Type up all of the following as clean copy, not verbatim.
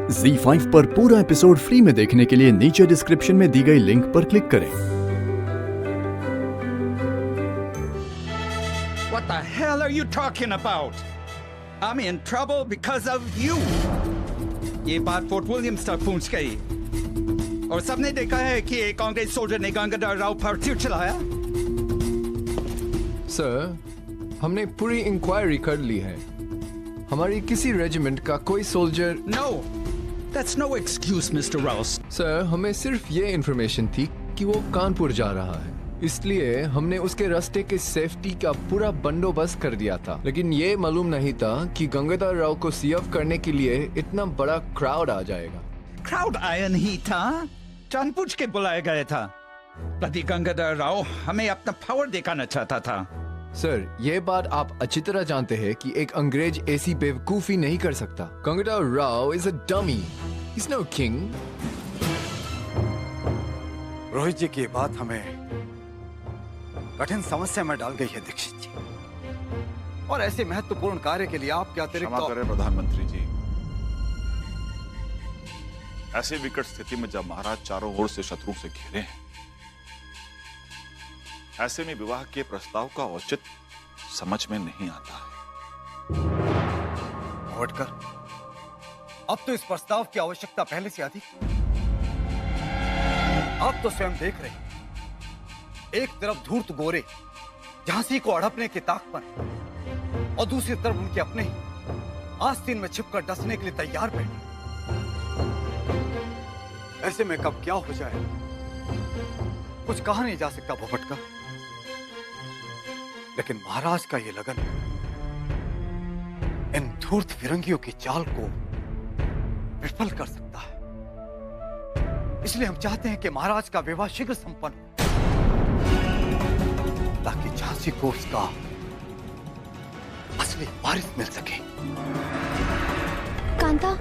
ZEE5 पर पूरा episode free में देखने के लिए नीचे डिस्क्रिप्शन में दी गई लिंक पर क्लिक करें। What the hell are you talking about? I'm in trouble because of you. ये बात फोर्ट विलियम्स तक पहुंच गई और सबने देखा है कि एक कांग्रेस सोल्जर ने गंगाधर राव पर तीर चलाया। सर, हमने पूरी इंक्वायरी कर ली है। हमारी किसी रेजिमेंट का कोई soldier No, that's no excuse, Mr. Rouse. Sir, हमें सिर्फ ये इन्फॉर्मेशन थी कि वो कानपुर जा रहा है, इसलिए हमने उसके रास्ते के सेफ्टी का पूरा बंदोबस्त कर दिया था। लेकिन ये मालूम नहीं था कि गंगाधर राव को सीएफ करने के लिए इतना बड़ा क्राउड आ जाएगा। क्राउड आया नहीं था, जानबूझ के बुलाया गया था। प्रति गंगाधर राव हमें अपना पावर दिखाना चाहता था। सर, ये बात आप अच्छी तरह जानते हैं कि एक अंग्रेज ऐसी बेवकूफी नहीं कर सकता। Gangadhar Rao is a dummy, he is no king. Rohit ji की बात हमें कठिन समस्या में डाल गई है दीक्षित जी, और ऐसे महत्वपूर्ण कार्य के लिए आपके अतिरिक्त क्षमा करें प्रधानमंत्री जी। ऐसी विकट स्थिति में जब महाराज चारों ओर से शत्रु से घिरे हैं, ऐसे में विवाह के प्रस्ताव का औचित्य समझ में नहीं आता है। होटकर, अब तो इस प्रस्ताव की आवश्यकता पहले से अधिक। आप तो स्वयं देख रहे हैं, एक तरफ धूर्त गोरे झांसी को हड़पने की ताक पर, और दूसरी तरफ उनके अपने ही आस्तीन में छिपकर डसने के लिए तैयार बैठे। ऐसे में कब क्या हो जाए कुछ कहा नहीं जा सकता भोपट का, लेकिन महाराज का ये लगन इन धूर्त फिरंगियों की चाल को विफल कर सकता है। इसलिए हम चाहते हैं कि महाराज का विवाह शीघ्र संपन्न हो, ताकि झांसी को उसका असली वारिस मिल सके। कांता,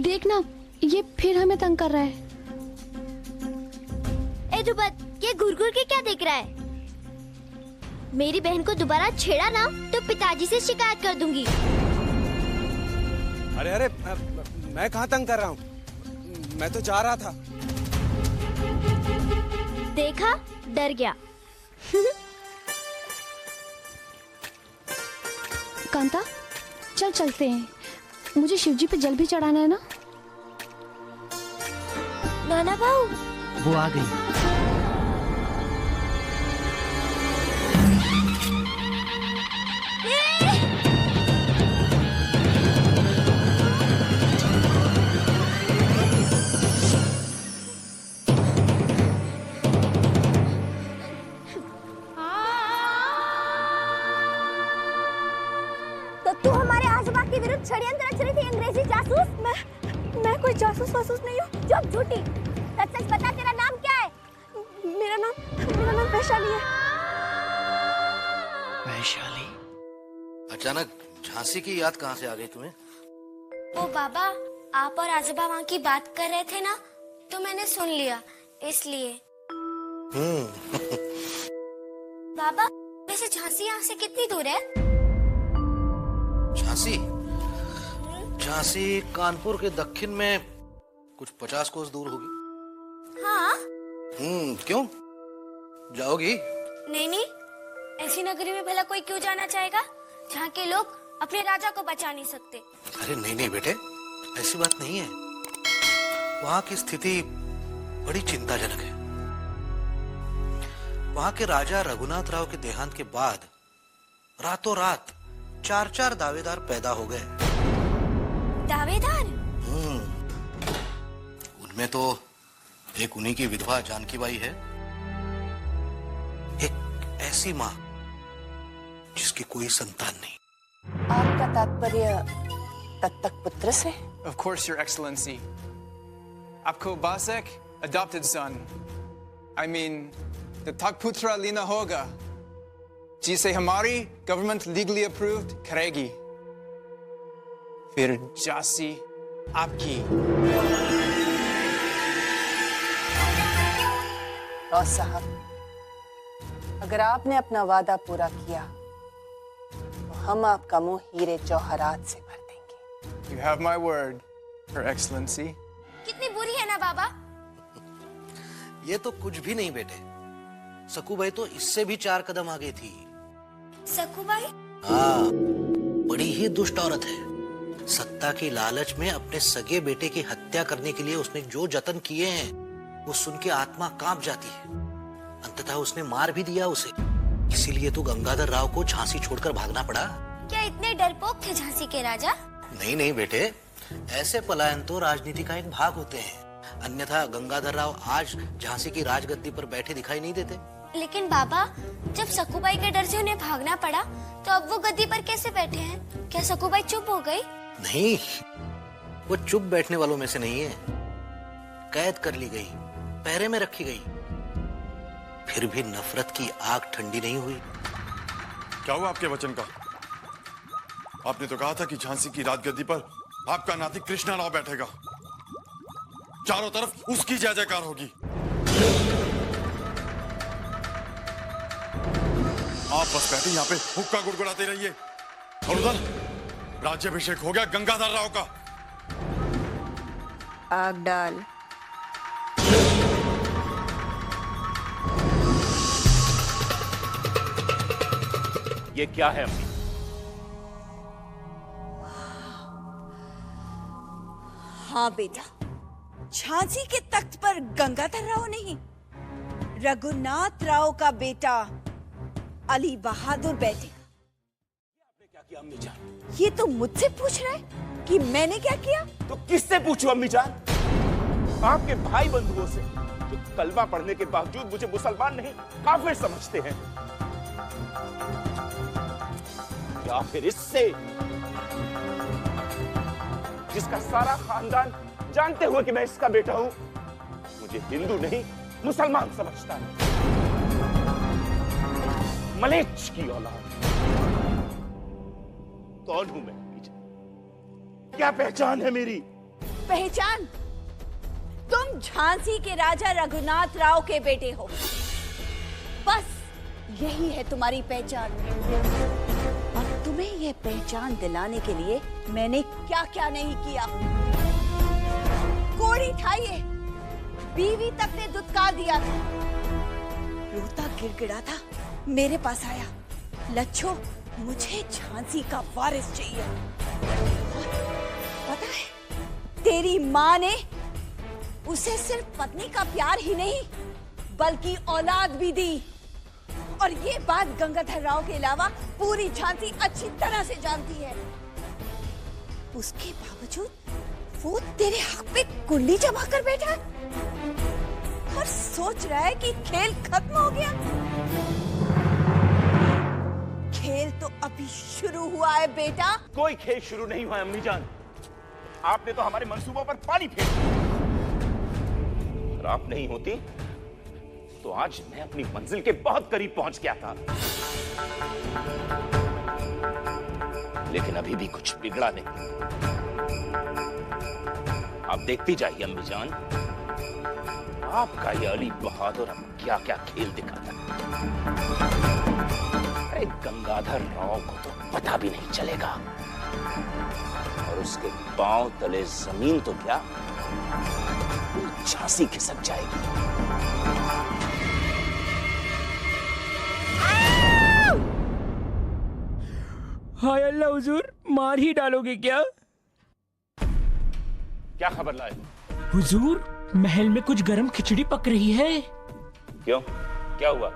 देखना, ये फिर हमें तंग कर रहा है। ए ध्रुपद, ये घुर-घुर के क्या देख रहा है? मेरी बहन को दोबारा छेड़ा ना तो पिताजी से शिकायत कर दूंगी। अरे अरे, मैं कहाँ तंग कर रहा हूँ? मैं तो जा रहा था। देखा, डर गया। कांता, चल चलते हैं, मुझे शिवजी पे जल भी चढ़ाना है ना। नाना भाऊ, वो आ गई। तो तू हमारे आजमा के विरुद्ध षड्यंत्र रच रही थी, अंग्रेजी जासूस। मैं कोई जासूस वासूस नहीं हूँ। चुप झूठी, सच सच बता, तेरा नाम क्या है? मेरा नाम वैशाली है। वैशाली? अचानक झांसी की याद कहाँ से आ गई तुम्हें? ओ बाबा, आप और आजोबा वहाँ की बात कर रहे थे ना, तो मैंने सुन लिया, इसलिए। बाबा, वैसे झांसी यहाँ से कितनी दूर है? झांसी कानपुर के दक्षिण में कुछ 50 कोस दूर होगी। हाँ? क्यों? जाओगी? नहीं, ऐसी नगरी में भला कोई क्यों जाना चाहेगा जहाँ के लोग अपने राजा को बचा नहीं सकते? अरे नहीं बेटे, ऐसी बात नहीं है। वहाँ की स्थिति बड़ी चिंताजनक है। वहाँ के राजा रघुनाथ राव के देहांत के बाद रातों रात 4 दावेदार पैदा हो गए। दावेदार? उनमें तो एक उन्हीं की विधवा जानकी बाई है, एक ऐसी माँ जिसकी कोई संतान नहीं। आपका तात्पर्य दत्तक पुत्र से? Of course, Your Excellency. आपको बस एक adopted son, I mean, दत्तक पुत्र लेना होगा, जिसे हमारी गवर्नमेंट लीगली अप्रूव्ड करेगी। फिर झांसी आपकी। रॉस साहब, अगर आपने अपना वादा पूरा किया तो हम आपका मुंह हीरे जौहरात से भर देंगे। You have my word. Her Excellency. कितनी बुरी है ना बाबा? ये तो कुछ भी नहीं बेटे। सकूबाई तो इससे भी 4 कदम आगे थी। सकूबाई? हाँ, बड़ी ही दुष्ट औरत है। सत्ता की लालच में अपने सगे बेटे की हत्या करने के लिए उसने जो जतन किए हैं, वो सुन के आत्मा कांप जाती है। अंततः उसने मार भी दिया उसे। इसीलिए तो गंगाधर राव को झांसी छोड़कर भागना पड़ा। क्या इतने डरपोक थे झांसी के राजा? नहीं नहीं बेटे, ऐसे पलायन तो राजनीति का एक भाग होते हैं। अन्यथा गंगाधर राव आज झांसी की राजगद्दी पर बैठे दिखाई नहीं देते। लेकिन बाबा, जब सकूबाई के डर से उन्हें भागना पड़ा, तो अब वो गद्दी पर कैसे बैठे हैं? क्या सकूबाई चुप हो गई? नहीं, वो चुप बैठने वालों में से नहीं है। कैद कर ली गई, पहरे में रखी गई। फिर भी नफरत की आग ठंडी नहीं हुई। क्या हुआ आपके वचन का? आपने तो कहा था कि झांसी की राजगद्दी पर आपका नाती कृष्णा राव बैठेगा। चारों तरफ उसकी जय जयकार होगी। आप बस बैठे यहाँ पे हुक्का गुड़गुड़ाते रहिए। और उधर राज्याभिषेक हो गया गंगाधर राव का। आग डाल। ये क्या है अम्मी? हाँ बेटा, झांसी के तख्त पर गंगाधर राव नहीं, रघुनाथ राव का बेटा अली बहादुर बैठेगा। आपने क्या किया अम्मी जान? ये तो मुझसे पूछ रहा है कि मैंने क्या किया? तो किससे पूछूं अम्मी जान? आपके भाई बंधुओं से, जो कलमा पढ़ने के बावजूद मुझे मुसलमान नहीं काफिर समझते हैं। या फिर इससे, जिसका सारा खानदान जानते हुए कि मैं इसका बेटा हूं, मुझे हिंदू नहीं मुसलमान समझता है। मलेच्छ की औलाद। कौन हूं मैं? क्या पहचान है मेरी? पहचान? तुम झांसी के राजा रघुनाथ राव के बेटे हो। बस यही है तुम्हारी पहचान। और तुम्हें यह पहचान दिलाने के लिए मैंने क्या क्या नहीं किया। कोड़ी ठाइए, बीवी तक ने दुत्कार दिया था। रोता गिड़गिड़ा था, मेरे पास आया, लच्छो मुझे झांसी का वारिस चाहिए। पता है, तेरी माँ ने उसे सिर्फ पत्नी का प्यार ही नहीं बल्कि औलाद भी दी। और ये बात गंगाधर राव के अलावा पूरी झांसी अच्छी तरह से जानती है। उसके बावजूद वो तेरे हक पे कुंडली जमा कर बैठा है और सोच रहा है कि खेल खत्म हो गया। खेल तो अभी शुरू हुआ है बेटा। कोई खेल शुरू नहीं हुआ अम्मी जान। आपने तो हमारे मंसूबों पर पानी फेर दिया। अगर आप नहीं होती तो आज मैं अपनी मंजिल के बहुत करीब पहुंच गया था। लेकिन अभी भी कुछ बिगड़ा नहीं। आप देखती जाइए अम्मी जान, आपका ये अली बहादुर अब क्या क्या खेल दिखाता है। अरे गंगाधर राव को तो पता भी नहीं चलेगा और उसके पांव तले जमीन तो क्या झांसी खिसक जाएगी। हाय अल्लाह हुजूर, मार ही डालोगे क्या? क्या खबर लाए? हुजूर, महल में कुछ गरम खिचड़ी पक रही है। क्यों, क्या हुआ?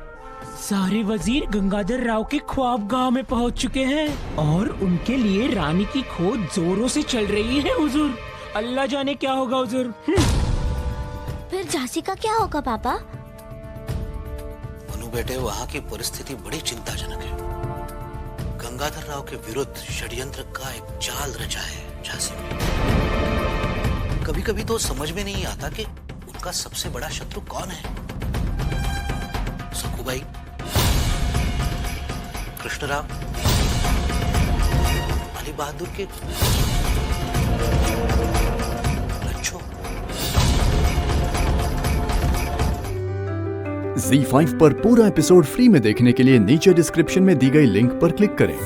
सारे वजीर गंगाधर राव के ख्वाबगाह में पहुंच चुके हैं और उनके लिए रानी की खोज जोरों से चल रही है हुजूर। अल्लाह जाने क्या होगा हुजूर। फिर झांसी का क्या होगा पापा? मनु बेटे, वहाँ की परिस्थिति बड़ी चिंताजनक है। गंगाधर राव के विरुद्ध षड्यंत्र का एक जाल रचा है झांसी में। कभी कभी तो समझ में नहीं आता कि उनका सबसे बड़ा शत्रु कौन है। सकूबाई, कृष्णराव, अली बहादुर के लच्छो। ZEE5 पर पूरा एपिसोड फ्री में देखने के लिए नीचे डिस्क्रिप्शन में दी गई लिंक पर क्लिक करें।